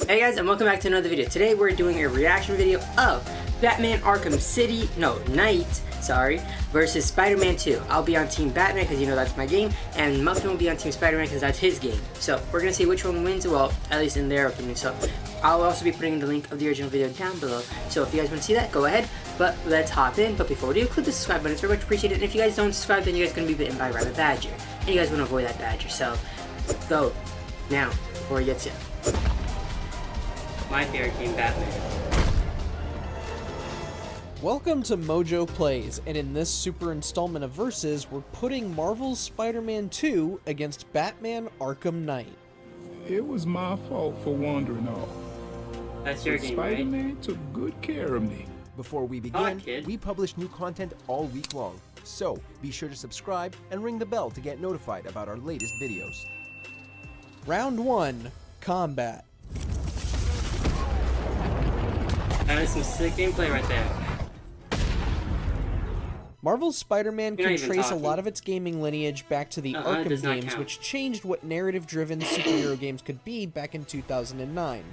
Hey guys, and welcome back to another video. Today we're doing a reaction video of Batman Arkham Knight, versus Spider-Man 2. I'll be on Team Batman because you know that's my game, and Muffin will be on Team Spider-Man because that's his game. So we're gonna see which one wins, well, at least in their opinion. So I'll also be putting the link of the original video down below. So if you guys want to see that, go ahead. But let's hop in. But before we do, click the subscribe button. It's very much appreciated. And if you guys don't subscribe, then you guys are gonna be bitten by a rabbit badger, and you guys want to avoid that badger. So go now before he gets you. My favorite game, Batman. Welcome to Mojo Plays, and in this super installment of Versus, we're putting Marvel's Spider-Man 2 against Batman Arkham Knight. It was my fault for wandering off. That's your but game, Spider-Man right? took good care of me. Before we begin, we publish new content all week long, so be sure to subscribe and ring the bell to get notified about our latest videos. Round 1, Combat. That is some sick gameplay right there. Marvel's Spider-Man can trace a talking. lot of its gaming lineage back to the Arkham games, which changed what narrative-driven superhero games could be back in 2009.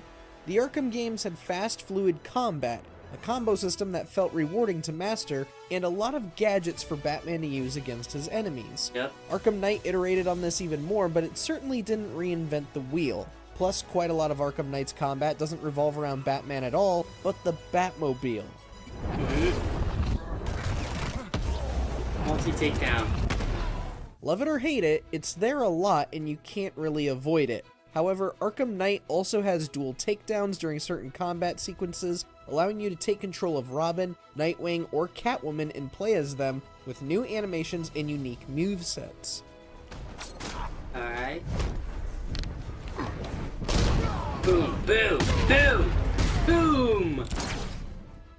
The Arkham games had fast, fluid combat, a combo system that felt rewarding to master, and a lot of gadgets for Batman to use against his enemies. Yep. Arkham Knight iterated on this even more, but it certainly didn't reinvent the wheel. Plus, quite a lot of Arkham Knight's combat doesn't revolve around Batman at all, but the Batmobile. Multi-takedown. Love it or hate it, it's there a lot and you can't really avoid it. However, Arkham Knight also has dual takedowns during certain combat sequences, allowing you to take control of Robin, Nightwing, or Catwoman and play as them, with new animations and unique movesets. Alright. Boom, boom, boom, boom!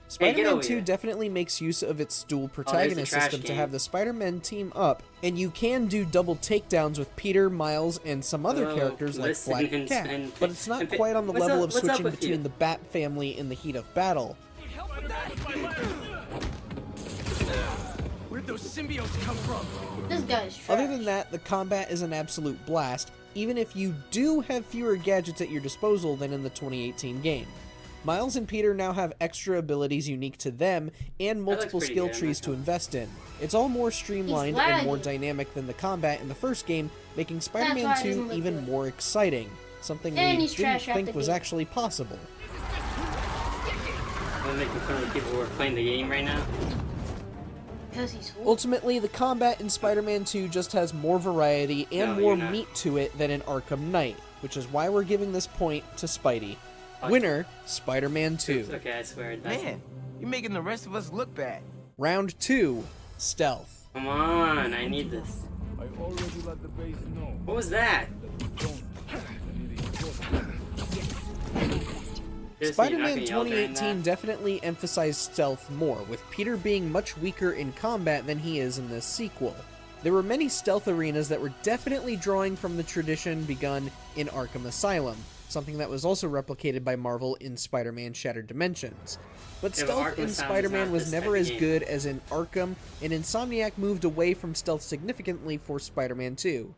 Spider-Man 2 definitely makes use of its dual protagonist system to have the Spider-Man team up, and you can do double takedowns with Peter, Miles, and some other characters like Black Cat, but it's not quite on the level of switching between the Bat family in the heat of battle. Where'd those symbiotes come from? This guy's trash. Other than that, the combat is an absolute blast, even if you do have fewer gadgets at your disposal than in the 2018 game. Miles and Peter now have extra abilities unique to them, and multiple skill trees to invest in. It's all more streamlined and more dynamic than the combat in the first game, making Spider-Man 2 even more exciting, something we didn't think was actually possible. I'm making fun of the people who are playing the game right now. Ultimately, the combat in Spider-Man 2 just has more variety and more meat to it than in Arkham Knight, which is why we're giving this point to Spidey. Winner, Spider-Man 2. Okay, I swear. Man, you're making the rest of us look bad. Round 2, Stealth. Come on, I need this. I already let the base know. What was that? Spider-Man 2018 definitely emphasized stealth more, with Peter being much weaker in combat than he is in this sequel. There were many stealth arenas that were definitely drawing from the tradition begun in Arkham Asylum, something that was also replicated by Marvel in Spider-Man Shattered Dimensions. But stealth in Spider-Man was never as good as in Arkham, and Insomniac moved away from stealth significantly for Spider-Man 2.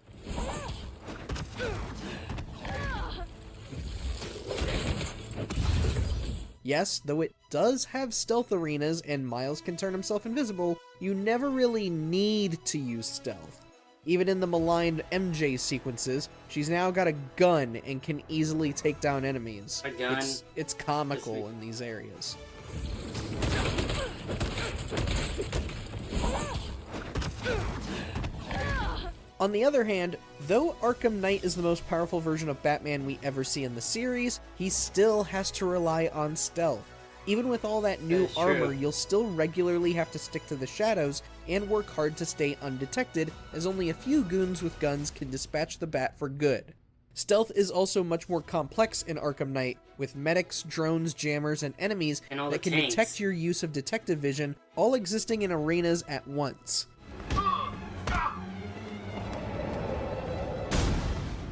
Yes, though it does have stealth arenas and Miles can turn himself invisible, you never really need to use stealth. Even in the maligned MJ sequences, she's now got a gun and can easily take down enemies. A gun? It's comical in these areas. On the other hand, though Arkham Knight is the most powerful version of Batman we ever see in the series, he still has to rely on stealth. Even with all that new armor, you'll still regularly have to stick to the shadows and work hard to stay undetected, as only a few goons with guns can dispatch the Bat for good. Stealth is also much more complex in Arkham Knight, with medics, drones, jammers, and enemies that can detect your use of detective vision, all existing in arenas at once.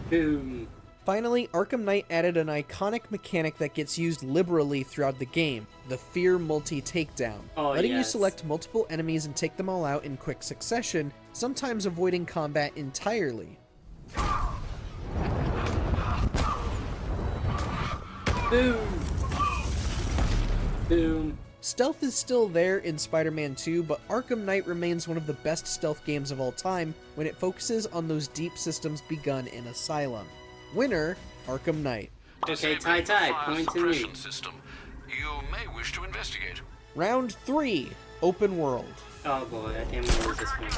Boom. Finally, Arkham Knight added an iconic mechanic that gets used liberally throughout the game, the Fear Multi-Takedown, letting you select multiple enemies and take them all out in quick succession, sometimes avoiding combat entirely. Boom. Boom. Stealth is still there in Spider-Man 2, but Arkham Knight remains one of the best stealth games of all time when it focuses on those deep systems begun in Asylum. Winner, Arkham Knight. Okay, tie, point to me. System. You may wish to investigate. Round 3, Open World. Oh boy, I think I'm gonna lose this one.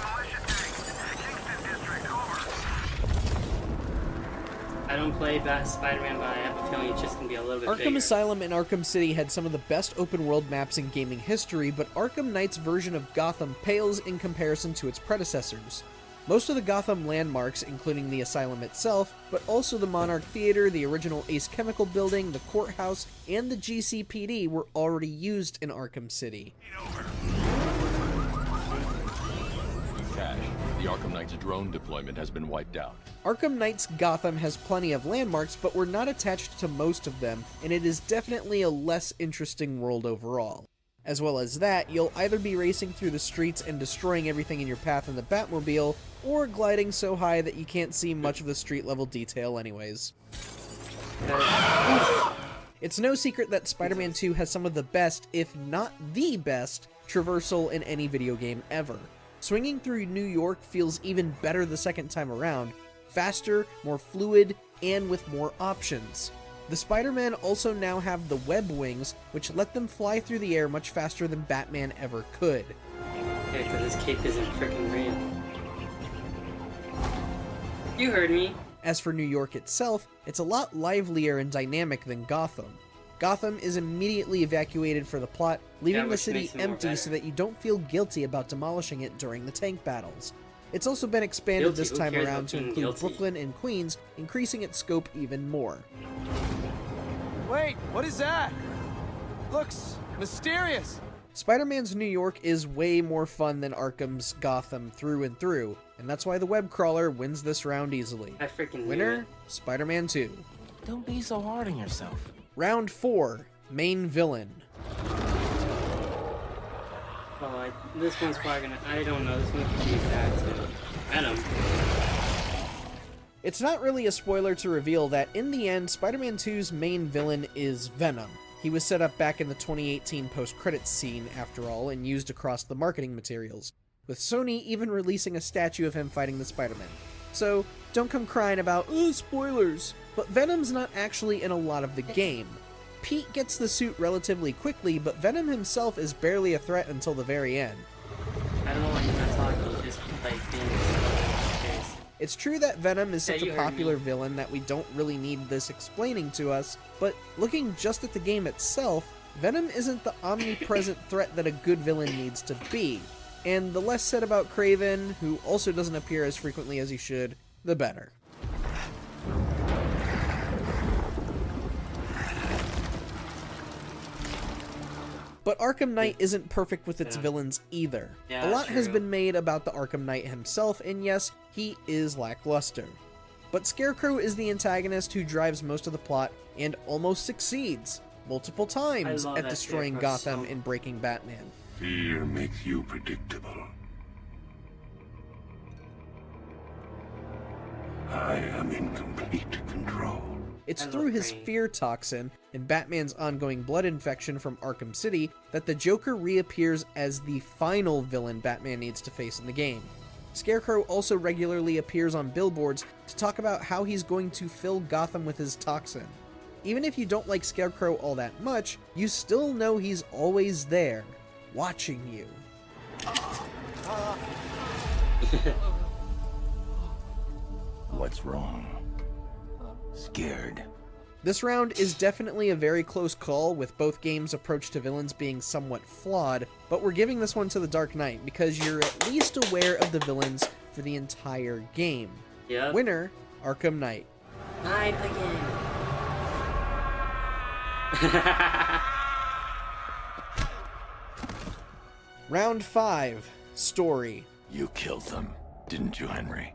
I don't play Spider-Man, but I have a feeling it's just gonna be a little bit Arkham bigger. Asylum and Arkham City had some of the best open world maps in gaming history, but Arkham Knight's version of Gotham pales in comparison to its predecessors. Most of the Gotham landmarks, including the Asylum itself, but also the Monarch Theater, the original Ace Chemical Building, the courthouse, and the GCPD were already used in Arkham City. Cash. The Arkham Knight's drone deployment has been wiped out. Arkham Knight's Gotham has plenty of landmarks, but we're not attached to most of them, and it is definitely a less interesting world overall. As well as that, you'll either be racing through the streets and destroying everything in your path in the Batmobile, or gliding so high that you can't see much of the street level detail anyways. It's no secret that Spider-Man 2 has some of the best, if not the best, traversal in any video game ever. Swinging through New York feels even better the second time around, faster, more fluid, and with more options. The Spider-Man also now have the web wings, which let them fly through the air much faster than Batman ever could. Yeah, because his cape isn't freaking real. You heard me. As for New York itself, it's a lot livelier and dynamic than Gotham. Gotham is immediately evacuated for the plot, leaving the city empty so that you don't feel guilty about demolishing it during the tank battles. It's also been expanded this time around to include Brooklyn and Queens, increasing its scope even more. Wait, what is that? Looks mysterious. Spider-Man's New York is way more fun than Arkham's Gotham through and through, and that's why the web crawler wins this round easily. I freaking Winner, Spider-Man 2. Don't be so hard on yourself. Round 4, Main Villain. Oh, this one's probably gonna... I don't know, this one could be bad too. Venom. It's not really a spoiler to reveal that in the end, Spider-Man 2's main villain is Venom. He was set up back in the 2018 post-credits scene, after all, and used across the marketing materials, with Sony even releasing a statue of him fighting the Spider-Man. So, don't come crying about, "Oh, spoilers!" But Venom's not actually in a lot of the game. Pete gets the suit relatively quickly, but Venom himself is barely a threat until the very end. I don't know why he's not talking, he's just like being so. It's true that Venom is such Yeah, a popular villain that we don't really need this explaining to us, but looking just at the game itself, Venom isn't the omnipresent threat that a good villain needs to be. And the less said about Kraven, who also doesn't appear as frequently as he should, the better. But Arkham Knight isn't perfect with its villains either. Yeah, a lot has true. been made about the Arkham Knight himself, and yes, he is lackluster. But Scarecrow is the antagonist who drives most of the plot and almost succeeds multiple times love at that destroying Scarecrow Gotham so- and breaking Batman. Fear makes you predictable. I am in complete control. It's I through love his Crane. fear toxin and Batman's ongoing blood infection from Arkham City that the Joker reappears as the final villain Batman needs to face in the game. Scarecrow also regularly appears on billboards to talk about how he's going to fill Gotham with his toxin. Even if you don't like Scarecrow all that much, you still know he's always there, watching you. What's wrong? Scared. This round is definitely a very close call, with both games' approach to villains being somewhat flawed, but we're giving this one to the Dark Knight because you're at least aware of the villains for the entire game. Yep. Winner, Arkham Knight. Night again. Round 5, Story. You killed them, didn't you, Henry?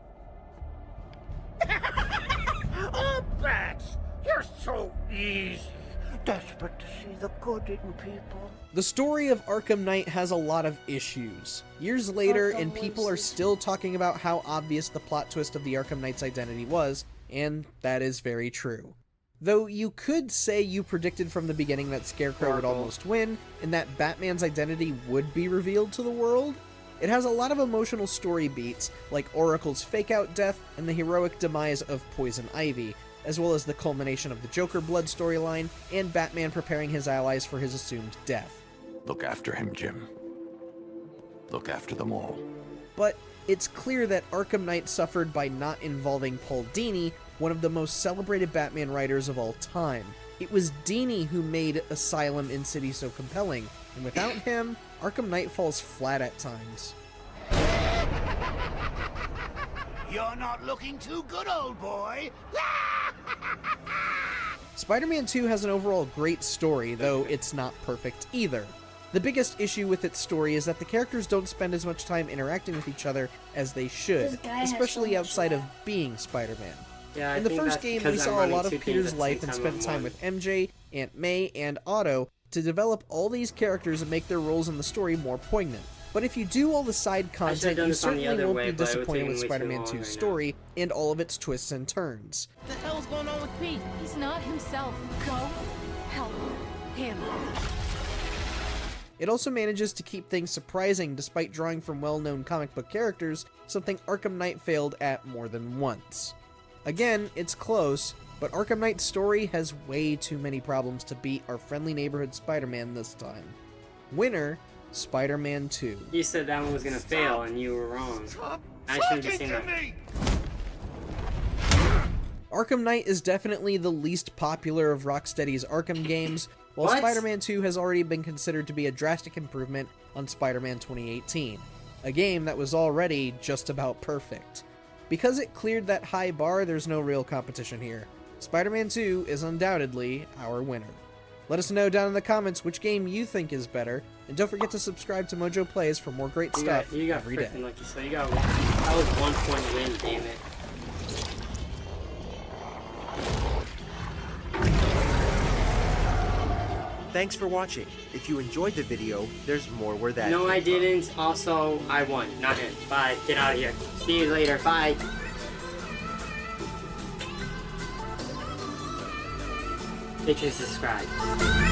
Oh, Bats! You're so easy. Desperate to see the good in people. The story of Arkham Knight has a lot of issues. Years later, and people are still talking about how obvious the plot twist of the Arkham Knight's identity was, and that is very true. Though you could say you predicted from the beginning that Scarecrow would almost win, and that Batman's identity would be revealed to the world. It has a lot of emotional story beats, like Oracle's fake-out death and the heroic demise of Poison Ivy, as well as the culmination of the Joker blood storyline, and Batman preparing his allies for his assumed death. Look after him, Jim. Look after them all. But it's clear that Arkham Knight suffered by not involving Paul Dini, one of the most celebrated Batman writers of all time. It was Dini who made Asylum in City so compelling, and without him, Arkham Knight falls flat at times. You're not looking too good, old boy. Spider-Man 2 has an overall great story, though it's not perfect either. The biggest issue with its story is that the characters don't spend as much time interacting with each other as they should, especially outside of being Spider-Man. Yeah, in the first game, we saw a lot of Peter's life and spent time with MJ, Aunt May, and Otto to develop all these characters and make their roles in the story more poignant. But if you do all the side content, you certainly won't be disappointed with Spider-Man 2's story and all of its twists and turns. What the hell's going on with Pete? He's not himself. Go help him. It also manages to keep things surprising despite drawing from well-known comic book characters, something Arkham Knight failed at more than once. Again, it's close, but Arkham Knight's story has way too many problems to beat our friendly neighborhood Spider-Man this time. Winner, Spider-Man 2. You said that one was gonna fail, and you were wrong. I shouldn't have seen that. Arkham Knight is definitely the least popular of Rocksteady's Arkham games, while Spider-Man 2 has already been considered to be a drastic improvement on Spider-Man 2018, a game that was already just about perfect. Because it cleared that high bar, there's no real competition here. Spider-Man 2 is undoubtedly our winner. Let us know down in the comments which game you think is better, and don't forget to subscribe to Mojo Plays for more great stuff every day. Lucky, so you got that was 1 point win, damn it. Thanks for watching. If you enjoyed the video, there's more where that No, I didn't. Also, I won. Not him. Bye. Get out of here. See you later. Bye. Make sure to subscribe.